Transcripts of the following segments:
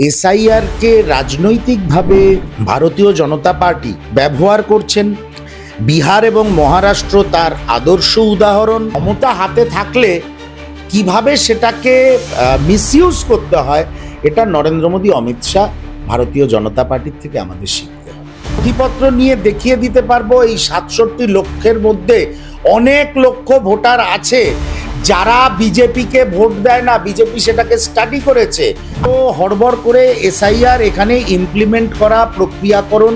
SIR কে রাজনৈতিকভাবে ভারতীয় জনতা party ব্যবহার করছেন। বিহার এবং মহারাষ্ট্র তার আদর্শ উদাহরণ। ক্ষমতা হাতে থাকলে কিভাবে সেটাকে মিসইউজ করতে হয়, এটা নরেন্দ্র মোদী, অমিত শাহ, ভারতীয় জনতা পার্টির থেকে আমাদের শিখতে হবে। নথিপত্র নিয়ে দেখিয়ে দিতে পারবো এই 67 লক্ষের মধ্যে অনেক লক্ষ ভোটার আছে যারা বিজেপিকে ভোট দেয় না, বিজেপি সেটাকে স্টাডি করেছে। তো হড়বড় করে এসআইআর এখানে ইমপ্লিমেন্ট করা, প্রক্রিয়াকরণ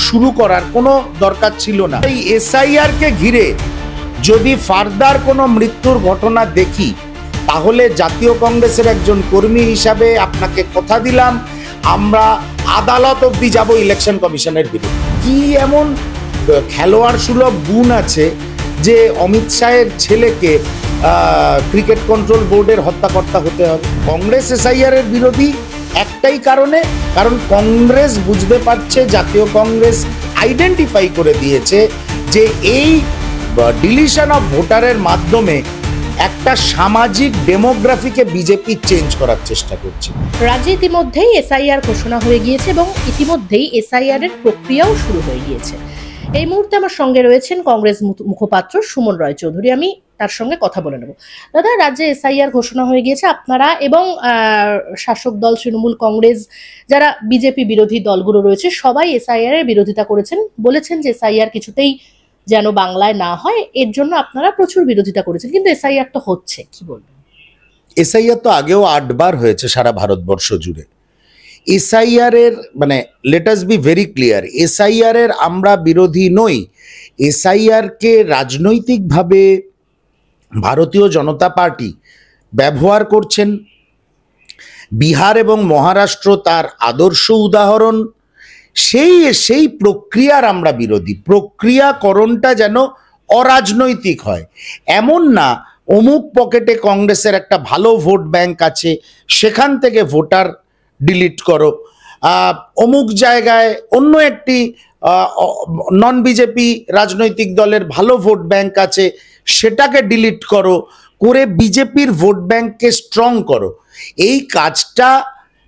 শুরু করার কোনো দরকার ছিল না। এই এসআইআর কে ঘিরে যদি ফার্দার কোনো মৃত্যুর ঘটনা দেখি, তাহলে জাতীয় কংগ্রেসের একজন কর্মী হিসাবে আপনাকে কথা দিলাম, আমরা আদালত অব্দি যাব ইলেকশন কমিশনের বিরুদ্ধে। কি এমন খেলোয়াড় সুলভ গুণ আছে যে অমিত শাহের ছেলেকে ক্রিকেট কন্ট্রোল বোর্ডের হত্যাকর্তা হতে হবে? কংগ্রেস এসআইআর এর বিরোধী একটাই কারণে, কারণ কংগ্রেস বুঝতে পারছে, জাতীয় কংগ্রেস আইডেন্টিফাই করে দিয়েছে যে এই ডিলিশন অফ ভোটারের মাধ্যমে একটা সামাজিক ডেমোগ্রাফিকে বিজেপি চেঞ্জ করার চেষ্টা করছে। রাজ্যে ইতিমধ্যেই এসআইআর ঘোষণা হয়ে গিয়েছে এবং ইতিমধ্যেই এসআইআর এর প্রক্রিয়াও শুরু হয়ে গিয়েছে। এই মুহূর্তে আমার সঙ্গে রয়েছেন কংগ্রেস মুখপাত্র সুমন রায় চৌধুরী। আমি তার সঙ্গে কথা বলে নেব। দাদা, রাজ্যে এসআইআর ঘোষণা হয়ে গিয়েছে, আপনারা এবং শাসক দল তৃণমূল কংগ্রেস, যারা বিজেপি বিরোধী দলগুলো রয়েছে, সবাই এসআইআর এর বিরোধিতা করেছেন, বলেছেন যে এসআইআর কিছুতেই যেন বাংলায় না হয়, এর জন্য আপনারা প্রচুর বিরোধিতা করেছেন, কিন্তু এসআইআর তো হচ্ছে, কি বলবেন? এসআইআর তো আগেও 8 বার হয়েছে সারা ভারতবর্ষ জুড়ে। এসআইআর এর মানে let us be very clear, SIR এর আমরা বিরোধী নই। এসআইআর কে রাজনৈতিকভাবে ভারতীয় জনতা পার্টি ব্যবহার করছেন। বিহার এবং মহারাষ্ট্র তার আদর্শ উদাহরণ। সেই প্রক্রিয়ার আমরা বিরোধী। প্রক্রিয়াকরণটা যেন অরাজনৈতিক হয়। এমন না অমুক পকেটে কংগ্রেসের একটা ভালো ভোট ব্যাংক আছে, সেখান থেকে ভোটার ডিলিট করো, অমুক জায়গায় অন্য একটি নন বিজেপি রাজনৈতিক দলের ভালো ভোট ব্যাংক আছে, সেটাকে ডিলিট করো, করে বিজেপির ভোট ব্যাংককে স্ট্রং করো। এই কাজটা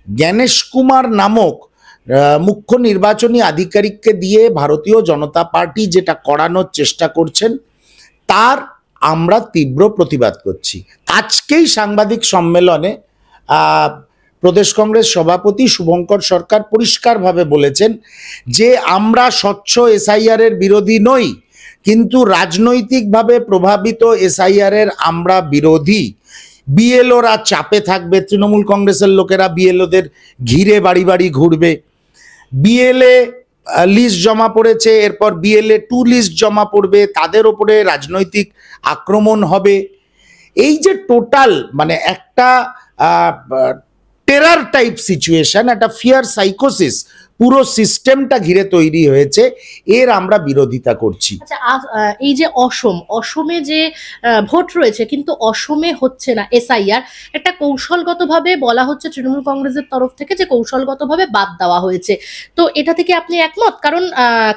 জ্ঞানেশ কুমার নামক মুখ্য নির্বাচনী আধিকারিককে দিয়ে ভারতীয় জনতা পার্টি যেটা করানোর চেষ্টা করছেন, তার আমরা তীব্র প্রতিবাদ করছি। আজকেই সাংবাদিক সম্মেলনে প্রদেশ কংগ্রেস সভাপতি শুভঙ্কর সরকার পরিষ্কারভাবে বলেছেন যে আমরা স্বচ্ছ এসআইআর এর বিরোধী নই, কিন্তু রাজনৈতিকভাবে প্রভাবিত এসআইআর এর আমরা বিরোধী। বিএলওরা চাপে থাকবে, তৃণমূল কংগ্রেসের লোকেরা বিএলওদের ঘিরে বাড়ি বাড়ি ঘুরবে। বিএলএ লিস্ট জমা পড়েছে, এরপর বিএলএ 2 লিস্ট জমা পড়বে, তাদের ওপরে রাজনৈতিক আক্রমণ হবে। এই যে টোটাল মানে একটা টেরার টাইপ সিচুয়েশন, একটা ফিয়ার সাইকোসিস পুরো সিস্টেমটা ঘিরে তৈরি হয়েছে, এর আমরা বিরোধিতা করছি। আচ্ছা, এই যে অসমে যে ভোট রয়েছে, কিন্তু অসমে হচ্ছে না এসআইআর, একটা কৌশলগতভাবে বলা হচ্ছে তৃণমূল কংগ্রেসের তরফ থেকে যে কৌশলগতভাবে বাদ দেওয়া হয়েছে, তো এটা থেকে আপনি একমত? কারণ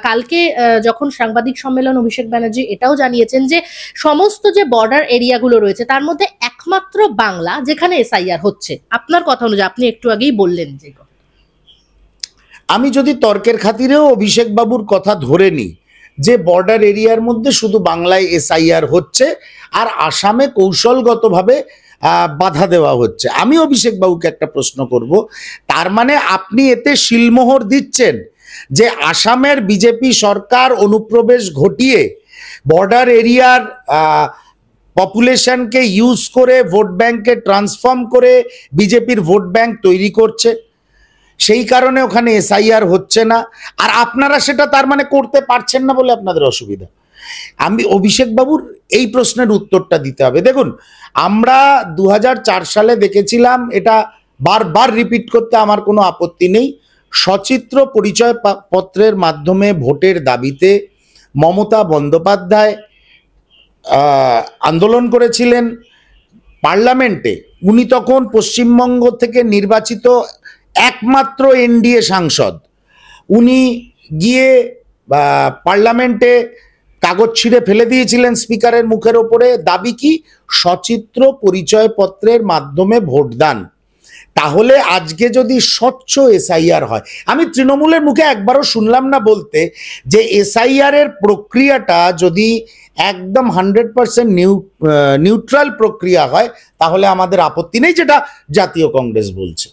কালকে যখন সাংবাদিক সম্মেলন অভিষেক ব্যানার্জি এটাও জানিয়েছেন যে সমস্ত যে বর্ডার এরিয়াগুলো রয়েছে তার মধ্যে একমাত্র বাংলা যেখানে এসআইআর হচ্ছে। আপনার কথা অনুযায়ী, আপনি একটু আগেই বললেন যে, আমি যদি তর্কের খাতিরেও অভিষেক বাবুর কথা ধরে নিই যে বর্ডার এরিয়ার মধ্যে শুধু বাংলায় এসআইআর হচ্ছে আর আসামে কৌশলগতভাবে বাধা দেওয়া হচ্ছে, আমি অভিষেক বাবুকে একটা প্রশ্ন করব, তার মানে আপনি এতে শিলমোহর দিচ্ছেন যে আসামের বিজেপি সরকার অনুপ্রবেশ ঘটিয়ে বর্ডার এরিয়ার পপুলেশনকে ইউজ করে ভোট ব্যাংকে ট্রান্সফর্ম করে বিজেপির ভোট ব্যাংক তৈরি করছে, সেই কারণে ওখানে এসআইআর হচ্ছে না, আর আপনারা সেটা তার মানে করতে পারছেন না বলে আপনাদের অসুবিধা? আমি অভিষেক বাবুর এই প্রশ্নের উত্তরটা দিতে হবে। দেখুন, আমরা 2004 সালে দেখেছিলাম, এটা বারবার রিপিট করতে আমার কোনো আপত্তি নেই, সচিত্র পরিচয় পত্রের মাধ্যমে ভোটের দাবিতে মমতা বন্দ্যোপাধ্যায় আন্দোলন করেছিলেন পার্লামেন্টে। উনি তখন পশ্চিমবঙ্গ থেকে নির্বাচিত একমাত্র এনডিএ সাংসদ। উনি গিয়ে পার্লামেন্টে কাগজ ছিঁড়ে ফেলে দিয়েছিলেন স্পিকারের মুখের ওপরে। দাবি কি? সচিত্র পরিচয়পত্রের মাধ্যমে ভোটদান। তাহলে আজকে যদি স্বচ্ছ এসআইআর হয়, আমি তৃণমূলের মুখে একবারও শুনলাম না বলতে যে এসআইআর এর প্রক্রিয়াটা যদি একদম 100% নিউট্রাল প্রক্রিয়া হয় তাহলে আমাদের আপত্তি নেই, যেটা জাতীয় কংগ্রেস বলছে।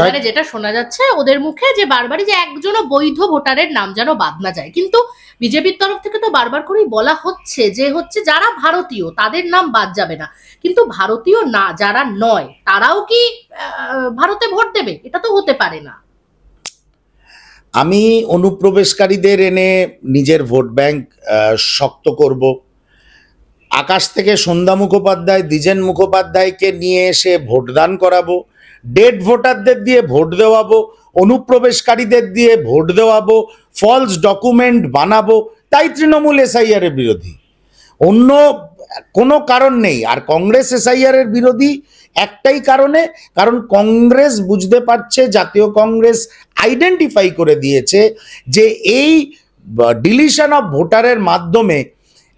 মানে যেটা শোনা যাচ্ছে ওদের মুখে যে বারবারই যে একজনও বৈধ ভোটারের নাম যেন বাদ না যায়, কিন্তু বিজেপির তরফ থেকে তো বারবার করেই বলা হচ্ছে যে যারা ভারতীয় তাদের নাম বাদ যাবে না, কিন্তু ভারতীয় না যারা নয় তারাও কি ভারতে ভোট দেবে? এটা তো হতে পারে না। আমি অনুপ্রবেশকারীদের এনে নিজের ভোট ব্যাংক শক্ত করব, আকাশ থেকে সন্ধ্যা মুখোপাধ্যায়, দ্বিজেন মুখোপাধ্যায়কে নিয়ে এসে ভোটদান করাবো, ডেড ভোটারদের দিয়ে ভোট দেওয়াবো, অনুপ্রবেশকারীদের দিয়ে ভোট দেওয়াবো, ফলস ডকুমেন্ট বানাবো, তাই তৃণমূল এসআইআর এর বিরোধী, অন্য কোনো কারণ নেই। আর কংগ্রেস এসআইআর এর বিরোধী একটাই কারণে, কারণ কংগ্রেস বুঝতে পারছে, জাতীয় কংগ্রেস আইডেন্টিফাই করে দিয়েছে যে এই ডিলিশন অফ ভোটারের মাধ্যমে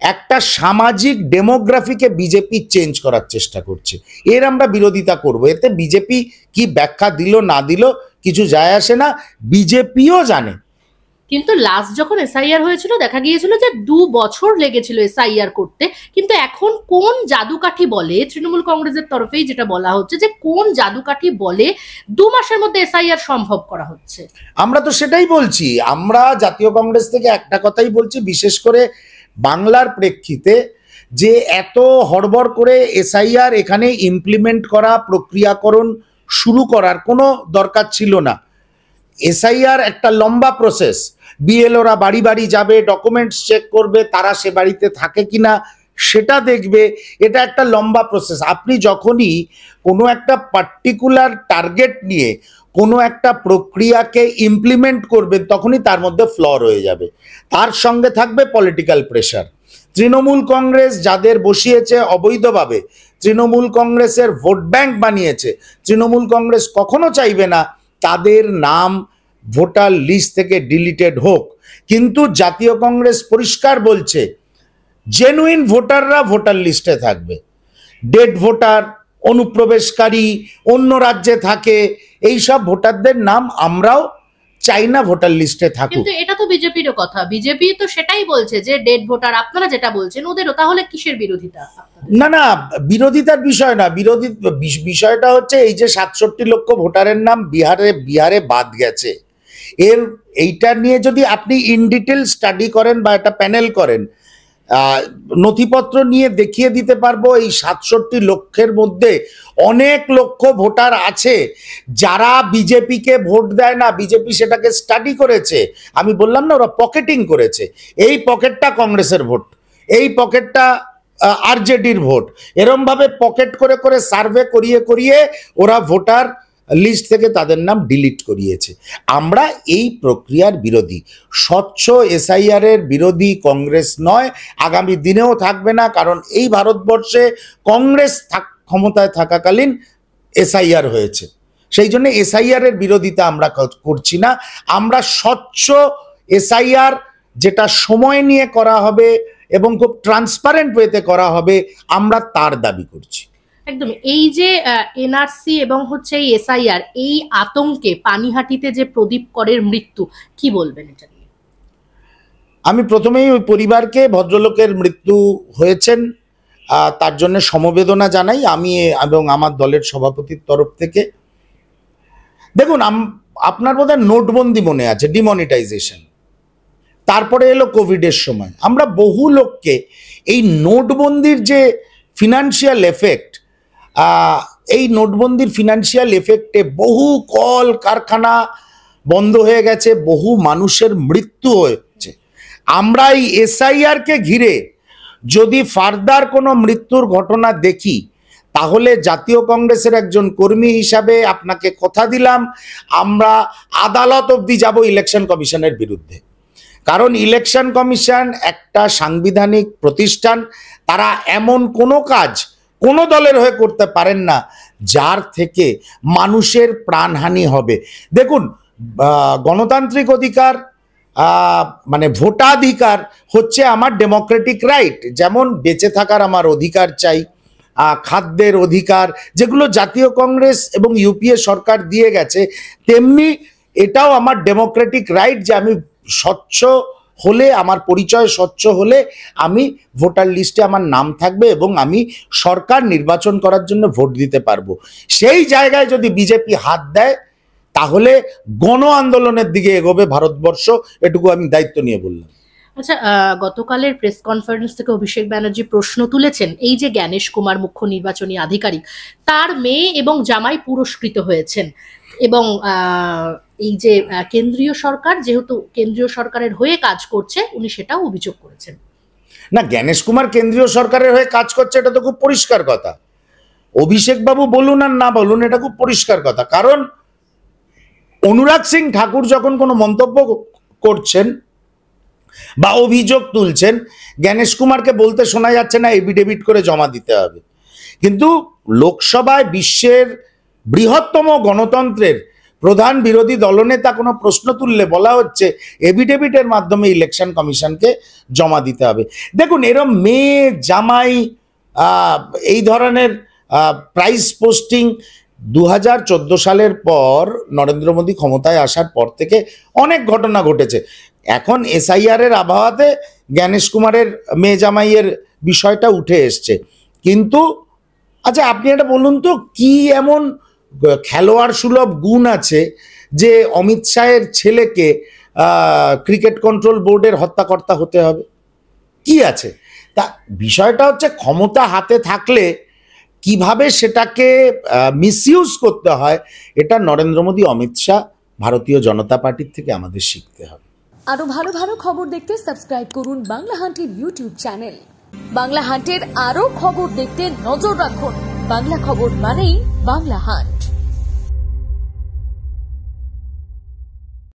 একটা সামাজিক ডেমোগ্রাফিকে বিজেপি চেঞ্জ করার চেষ্টা করছে। এর আমরা বিরোধিতা করব। এতে বিজেপি কি ব্যাখ্যা দিল না দিল কিছু যায় আসে না, বিজেপিও জানে। কিন্তু লাস্ট যখন এসআইআর হয়েছিল দেখা গিয়েছিল যে 2 বছর লেগেছিল এসআইআর করতে, কিন্তু এখন কোন জাদুকাঠি বলে, তৃণমূল কংগ্রেসের তরফেই যেটা বলা হচ্ছে যে কোন জাদুকাঠি বলে 2 মাসের মধ্যে এসআইআর সম্ভব করা হচ্ছে। আমরা তো সেটাই বলছি, আমরা জাতীয় কংগ্রেস থেকে একটা কথাই বলছি, বিশেষ করে বাংলার প্রেক্ষিতে, যে এত হড়বড় করে এসআইআর এখানে ইমপ্লিমেন্ট করা, প্রক্রিয়াকরণ শুরু করার কোনো দরকার ছিল না। এসআইআর একটা লম্বা প্রসেস, বিএলওরা বাড়ি বাড়ি যাবে, ডকুমেন্টস চেক করবে, তারা সে বাড়িতে থাকে কিনা সেটা দেখবে, এটা একটা লম্বা প্রসেস। আপনি যখনই কোনো একটা পার্টিকুলার টার্গেট নিয়ে কোনো একটা প্রক্রিয়াকে ইমপ্লিমেন্ট করবেন তখনই তার মধ্যে ফ্ল রয়ে যাবে, তার সঙ্গে থাকবে পলিটিক্যাল প্রেশার। তৃণমূল কংগ্রেস যাদের বসিয়েছে অবৈধভাবে, তৃণমূল কংগ্রেসের ভোট ব্যাংক বানিয়েছে, তৃণমূল কংগ্রেস কখনো চাইবে না তাদের নাম ভোটার লিস্ট থেকে ডিলিটেড হোক। কিন্তু জাতীয় কংগ্রেস পরিষ্কার বলছে জেনুইন ভোটাররা ভোটার লিস্টে থাকবে, ডেড ভোটার, অনুপ্রবেশকারী, অন্য রাজ্যে থাকে, এই সব ভোটারদের নাম আমরাও চাই না ভোটার লিস্টে থাকুক। কিন্তু এটা তো বিজেপিরও কথা, বিজেপি তো সেটাই বলছে যে ডেড ভোটার, আপনারা যেটা বলছেন ওদেরও, তাহলে কিসের বিরোধিতা? না না, বিরোধিতার বিষয় না, বিষয়টা হচ্ছে এই যে 67 লক্ষ ভোটারের নাম বিহারে বাদ গেছে, এইটা নিয়ে যদি আপনি ইন ডিটেল স্টাডি করেন বা একটা প্যানেল করেন, নথিপত্র নিয়ে দেখিয়ে দিতে পারবো এই 67 লক্ষের মধ্যে অনেক লক্ষ ভোটার আছে যারা বিজেপিকে ভোট দেয় না, বিজেপি সেটাকে স্টাডি করেছে। আমি বললাম না, ওরা পকেটিং করেছে, এই পকেটটা কংগ্রেসের ভোট, এই পকেটটা আরজেডির ভোট, এরম ভাবে পকেট করে করে সার্ভে করিয়ে করিয়ে ওরা ভোটার লিস্ট থেকে তাদের নাম ডিলিট করিয়েছে। আমরা এই প্রক্রিয়ার বিরোধী, স্বচ্ছ এসআইআর এর বিরোধী কংগ্রেস নয়, আগামী দিনেও থাকবে না, কারণ এই ভারতবর্ষে কংগ্রেস ক্ষমতায় থাকাকালীন এসআইআর হয়েছে, সেই জন্য এসআইআর এর বিরোধিতা আমরা করছি না। আমরা স্বচ্ছ এসআইআর যেটা সময় নিয়ে করা হবে এবং খুব ট্রান্সপারেন্ট ওয়েতে করা হবে, আমরা তার দাবি করছি। একদম। এই যে এনআরসি এবং এই এসআইআর, এই আতঙ্কে পানিহাটিতে যে প্রদীপ করের মৃত্যু, কি বলবেন এটা নিয়ে? আমি প্রথমেই ওই পরিবারকে, ভদ্রলোকের মৃত্যু হয়েছেন তার জন্য সমবেদনা জানাই আমি এবং আমার দলের সভাপতির তরফ থেকে। দেখুন, আপনার বোধহয় নোটবন্দি মনে আছে, ডিমনিটাইজেশন, তারপরে এলো কোভিডের সময়, আমরা বহু লোককে এই নোটবন্দির যে ফিনান্সিয়াল এফেক্ট, এই নোটবন্দির ফিনান্সিয়াল এফেক্টে বহু কল কারখানা বন্ধ হয়ে গেছে, বহু মানুষের মৃত্যু হয়েছে। আমরা এই এসআইআরকে ঘিরে যদি ফার্দার কোনো মৃত্যুর ঘটনা দেখি, তাহলে জাতীয় কংগ্রেসের একজন কর্মী হিসাবে আপনাকে কথা দিলাম, আমরা আদালত অবধি যাব ইলেকশন কমিশনের বিরুদ্ধে। কারণ ইলেকশন কমিশন একটা সাংবিধানিক প্রতিষ্ঠান, তারা এমন কোনো কাজ কোনো দলের হয়ে করতে পারেন না যার থেকে মানুষের প্রাণহানি হবে। দেখুন, গণতান্ত্রিক অধিকার মানে ভোটাধিকার হচ্ছে আমার ডেমোক্রেটিক রাইট, যেমন বেঁচে থাকার আমার অধিকার চাই, খাদ্যের অধিকার, যেগুলো জাতীয় কংগ্রেস এবং ইউপিএ সরকার দিয়ে গেছে, তেমনি এটাও আমার ডেমোক্রেটিক রাইট যে আমি স্বচ্ছ হলে, আমার পরিচয় স্বচ্ছ হলে আমি ভোটার লিস্টে আমার নাম থাকবে এবং আমি সরকার নির্বাচন করার জন্য ভোট দিতে পারবো। সেই জায়গায় যদি বিজেপি হাত দেয় তাহলে গণ আন্দোলনের দিকে এগোবে ভারতবর্ষ, এটুকু আমি দায়িত্ব নিয়ে বললাম। আচ্ছা, গতকালের প্রেস কনফারেন্স থেকে অভিষেক ব্যানার্জি প্রশ্ন তুলেছেন, এই যে জ্ঞানেশ কুমার মুখ্য নির্বাচনী আধিকারিক, তার মেয়ে এবং জামাই পুরস্কৃত হয়েছেন, এবং এই যে কেন্দ্রীয় সরকার যেহেতু কেন্দ্রীয় সরকারের হয়ে কাজ করছে, উনি সেটাও অভিযোগ করেছেন। না, জ্ঞানেশ কুমার কেন্দ্রীয় সরকারের হয়ে কাজ করছে এটা তো খুব পরিষ্কার কথা। অভিষেক বাবু বলুন আর না বলুন, এটা খুব পরিষ্কার কথা। কারণ অনুরাগ সিং ঠাকুর যখন কোনো মন্তব্য করছেন বা অভিযোগ তুলছেন, জ্ঞানেশ কুমারকে বলতে শোনা যাচ্ছে না এফিডেভিট করে জমা দিতে হবে। কিন্তু লোকসভায় বিশ্বের বৃহত্তম গণতন্ত্রের প্রধান বিরোধী দলনেতা কোনো প্রশ্ন তুললে বলা হচ্ছে এফিডেভিটের মাধ্যমে ইলেকশন কমিশনকে জমা দিতে হবে। দেখুন, এরম মেয়ে জামাই এই ধরনের প্রাইস পোস্টিং 2014 সালের পর নরেন্দ্র মোদী ক্ষমতায় আসার পর থেকে অনেক ঘটনা ঘটেছে। এখন এসআইআর এর আবহাওয়াতে জ্ঞানেশ কুমারের মেয়ে জামাইয়ের বিষয়টা উঠে এসছে। কিন্তু আচ্ছা, আপনি এটা বলুন তো, কি এমন খেলোয়াড় সুলভ গুণ আছে যে অমিত শাহের ছেলেকে ক্রিকেট কন্ট্রোল বোর্ডের হত্যাকর্তা হতে হবে? কি আছে? তা বিষয়টা হচ্ছে ক্ষমতা হাতে থাকলে কিভাবে সেটাকে মিসইউজ করতে হয়, এটা নরেন্দ্র মোদী, অমিত শাহ, ভারতীয় জনতা পার্টির থেকে আমাদের শিখতে হবে। আরো ভালো ভালো খবর দেখতে সাবস্ক্রাইব করুন বাংলা হান্টের ইউটিউব চ্যানেল। বাংলা হান্টের আরো খবর দেখতে নজর রাখুন। বাংলা খবর মানেই বাংলা হান্ট।